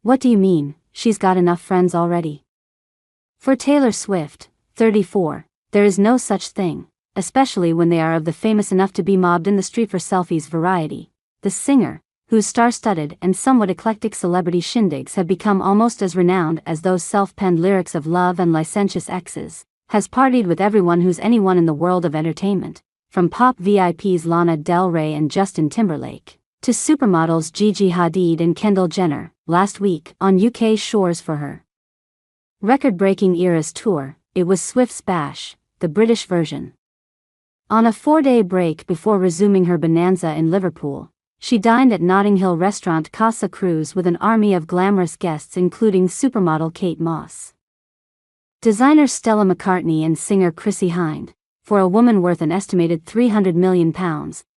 What do you mean, she's got enough friends already? For Taylor Swift, 34, there is no such thing, especially when they are of the famous enough to be mobbed in the street for selfies variety. The singer, whose star-studded and somewhat eclectic celebrity shindigs have become almost as renowned as those self-penned lyrics of love and licentious exes, has partied with everyone who's anyone in the world of entertainment, from pop VIPs Lana Del Rey and Justin Timberlake, to supermodels Gigi Hadid and Kendall Jenner, last week on UK shores for her record-breaking Eras tour. It was Swift's Bash, the British version. On a 4-day break before resuming her bonanza in Liverpool, she dined at Notting Hill restaurant Casa Cruz with an army of glamorous guests including supermodel Kate Moss, designer Stella McCartney and singer Chrissy Hynde. For a woman worth an estimated £300 million,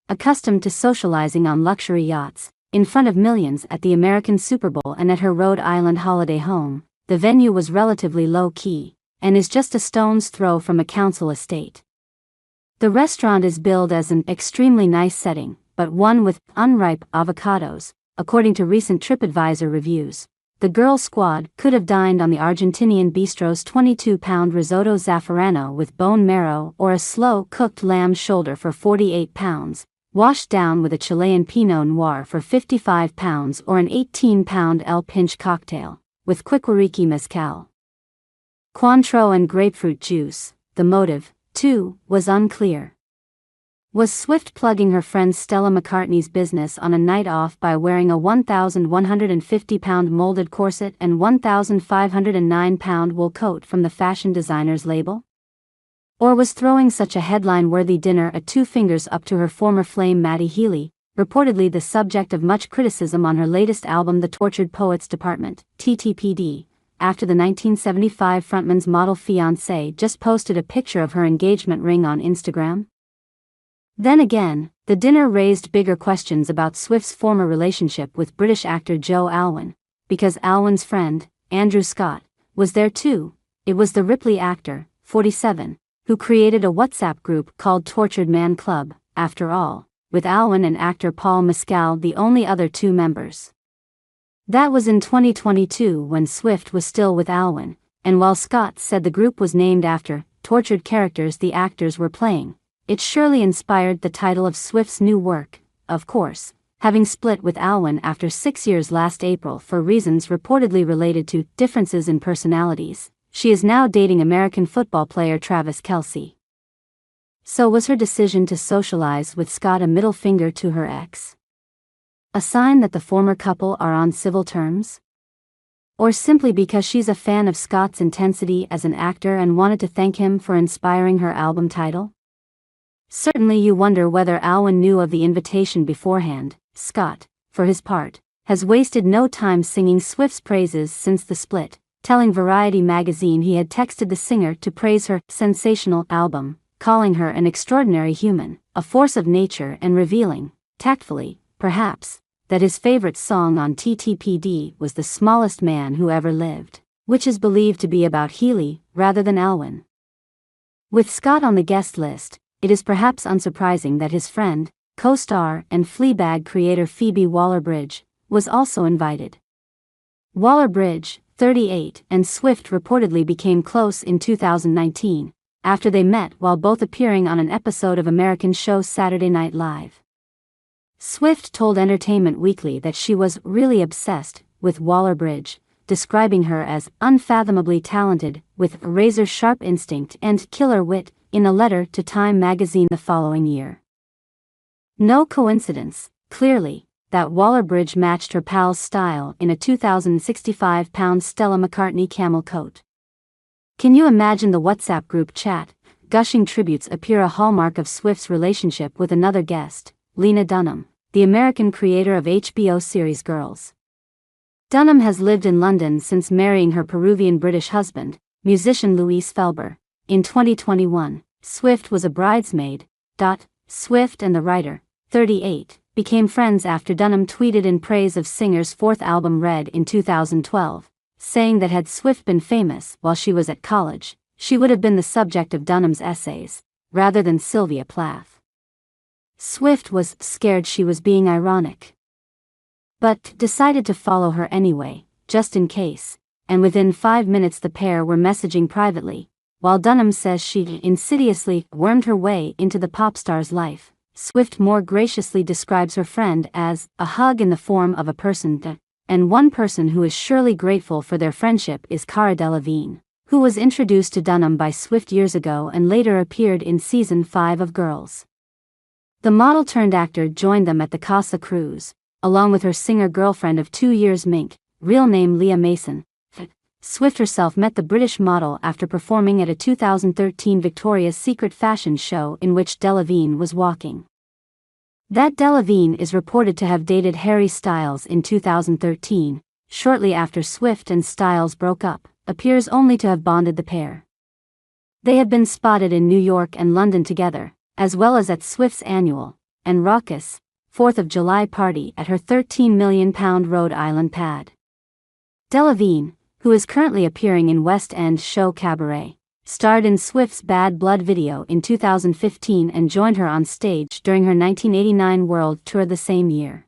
accustomed to socializing on luxury yachts, in front of millions at the American Super Bowl and at her Rhode Island holiday home, the venue was relatively low-key, and is just a stone's throw from a council estate. The restaurant is billed as an extremely nice setting, but one with unripe avocados, according to recent TripAdvisor reviews. The girl squad could have dined on the Argentinian bistro's 22-pound risotto zafferano with bone marrow or a slow-cooked lamb shoulder for £48, washed down with a Chilean Pinot Noir for £55 or an 18-pound El Pinch cocktail, with Quiquiriqui mezcal, Cointreau and grapefruit juice. The motive, too, was unclear. Was Swift plugging her friend Stella McCartney's business on a night off by wearing a 1,150-pound molded corset and 1,509-pound wool coat from the fashion designer's label? Or was throwing such a headline-worthy dinner at 2 fingers up to her former flame Matty Healy, reportedly the subject of much criticism on her latest album The Tortured Poets Department, TTPD, after the 1975 frontman's model fiancé just posted a picture of her engagement ring on Instagram? Then again, the dinner raised bigger questions about Swift's former relationship with British actor Joe Alwyn, because Alwyn's friend, Andrew Scott, was there too. It was the Ripley actor, 47, who created a WhatsApp group called Tortured Man Club, after all, with Alwyn and actor Paul Mescal the only other 2 members. That was in 2022 when Swift was still with Alwyn, and while Scott said the group was named after tortured characters the actors were playing, it surely inspired the title of Swift's new work. Of course, having split with Alwyn after 6 years last April for reasons reportedly related to differences in personalities, she is now dating American football player Travis Kelce. So was her decision to socialize with Scott a middle finger to her ex? A sign that the former couple are on civil terms? Or simply because she's a fan of Scott's intensity as an actor and wanted to thank him for inspiring her album title? Certainly you wonder whether Alwyn knew of the invitation beforehand. Scott, for his part, has wasted no time singing Swift's praises since the split, telling Variety magazine he had texted the singer to praise her sensational album, calling her an extraordinary human, a force of nature, and revealing, tactfully, perhaps, that his favorite song on TTPD was The Smallest Man Who Ever Lived, which is believed to be about Healy rather than Alwyn. With Scott on the guest list, it is perhaps unsurprising that his friend, co-star and Fleabag creator Phoebe Waller-Bridge, was also invited. Waller-Bridge, 38, and Swift reportedly became close in 2019, after they met while both appearing on an episode of American show Saturday Night Live. Swift told Entertainment Weekly that she was really obsessed with Waller-Bridge, describing her as unfathomably talented, with razor-sharp instinct and killer wit, in a letter to Time magazine the following year. No coincidence, clearly, that Waller-Bridge matched her pal's style in a 2,065-pound Stella McCartney camel coat. Can you imagine the WhatsApp group chat? Gushing tributes appear a hallmark of Swift's relationship with another guest, Lena Dunham, the American creator of HBO series Girls. Dunham has lived in London since marrying her Peruvian-British husband, musician Luis Felber. In 2021, Swift was a bridesmaid. Swift and the writer, 38, became friends after Dunham tweeted in praise of singer's 4th album Red in 2012, saying that had Swift been famous while she was at college, she would have been the subject of Dunham's essays, rather than Sylvia Plath. Swift was scared she was being ironic, but decided to follow her anyway, just in case, and within 5 minutes the pair were messaging privately. While Dunham says she insidiously wormed her way into the pop star's life, Swift more graciously describes her friend as a hug in the form of a person, and one person who is surely grateful for their friendship is Cara Delevingne, who was introduced to Dunham by Swift years ago and later appeared in season 5 of Girls. The model-turned-actor joined them at the Casa cruise, along with her singer-girlfriend of 2 years Mink, real name Leah Mason. Swift herself met the British model after performing at a 2013 Victoria's Secret fashion show in which Delevingne was walking. That Delevingne is reported to have dated Harry Styles in 2013, shortly after Swift and Styles broke up, appears only to have bonded the pair. They have been spotted in New York and London together, as well as at Swift's annual, and raucous, 4th of July party at her £13 million Rhode Island pad. Delevingne, who is currently appearing in West End show Cabaret, starred in Swift's Bad Blood video in 2015 and joined her on stage during her 1989 world tour the same year.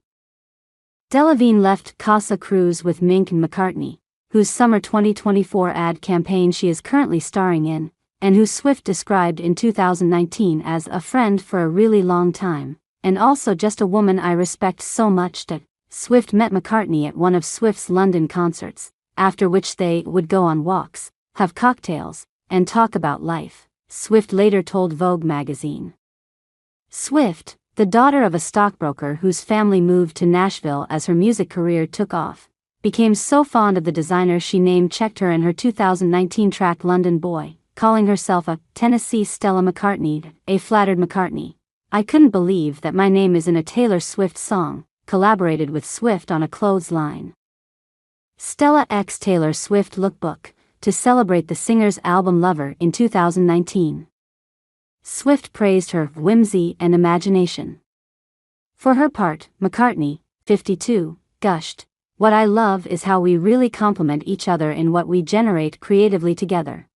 Delevingne left Casa Cruise with Mink and McCartney, whose summer 2024 ad campaign she is currently starring in, and who Swift described in 2019 as a friend for a really long time, and also just a woman I respect so much that Swift met McCartney at one of Swift's London concerts, after which they would go on walks, have cocktails, and talk about life, Swift later told Vogue magazine. Swift, the daughter of a stockbroker whose family moved to Nashville as her music career took off, became so fond of the designer she name-checked her in her 2019 track London Boy, calling herself a Tennessee Stella McCartney. A flattered McCartney, "I couldn't believe that my name is in a Taylor Swift song," collaborated with Swift on a clothesline. Stella x Taylor Swift lookbook, to celebrate the singer's album Lover in 2019. Swift praised her whimsy and imagination. For her part, McCartney, 52, gushed, "What I love is how we really complement each other in what we generate creatively together."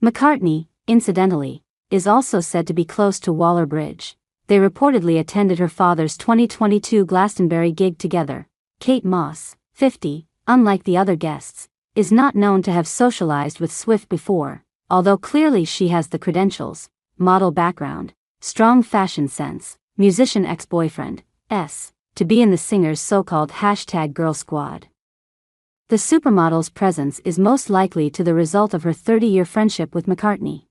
McCartney, incidentally, is also said to be close to Waller-Bridge. They reportedly attended her father's 2022 Glastonbury gig together. Kate Moss, 50, unlike the other guests, is not known to have socialized with Swift before, although clearly she has the credentials: model background, strong fashion sense, musician ex-boyfriend, to be in the singer's so-called #Girl Squad. The supermodel's presence is most likely to the result of her 30-year friendship with McCartney,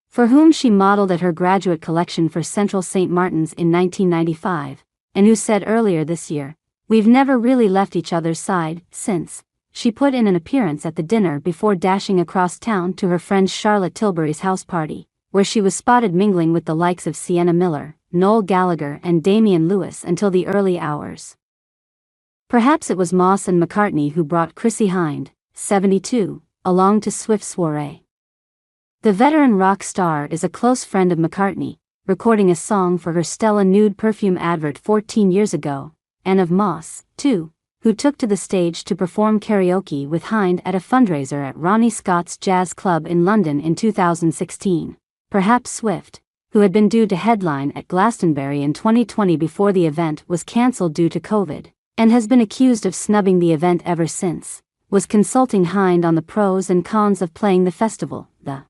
for whom she modeled at her graduate collection for Central St. Martin's in 1995, and who said earlier this year, "We've never really left each other's side since." She put in an appearance at the dinner before dashing across town to her friend Charlotte Tilbury's house party, where she was spotted mingling with the likes of Sienna Miller, Noel Gallagher and Damian Lewis until the early hours. Perhaps it was Moss and McCartney who brought Chrissy Hynde, 72, along to Swift's soiree. The veteran rock star is a close friend of McCartney, recording a song for her Stella nude perfume advert 14 years ago, and of Moss, too, who took to the stage to perform karaoke with Hynde at a fundraiser at Ronnie Scott's Jazz Club in London in 2016. Perhaps Swift, who had been due to headline at Glastonbury in 2020 before the event was cancelled due to COVID, and has been accused of snubbing the event ever since, was consulting Hynde on the pros and cons of playing the festival. The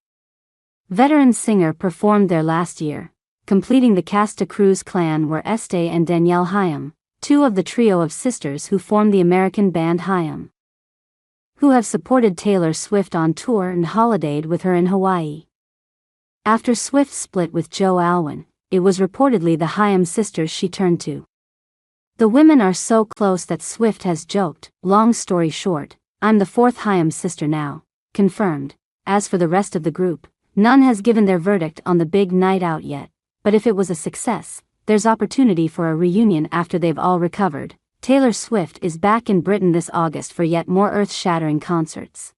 veteran singer performed there last year, completing the Casta Cruz clan were Estee and Danielle Haim, two of the trio of sisters who formed the American band Haim, who have supported Taylor Swift on tour and holidayed with her in Hawaii. After Swift split with Joe Alwyn, it was reportedly the Haim sisters she turned to. The women are so close that Swift has joked, "Long story short, I'm the fourth Haim sister now," confirmed. As for the rest of the group, none has given their verdict on the big night out yet, but if it was a success, there's opportunity for a reunion after they've all recovered. Taylor Swift is back in Britain this August for yet more earth-shattering concerts.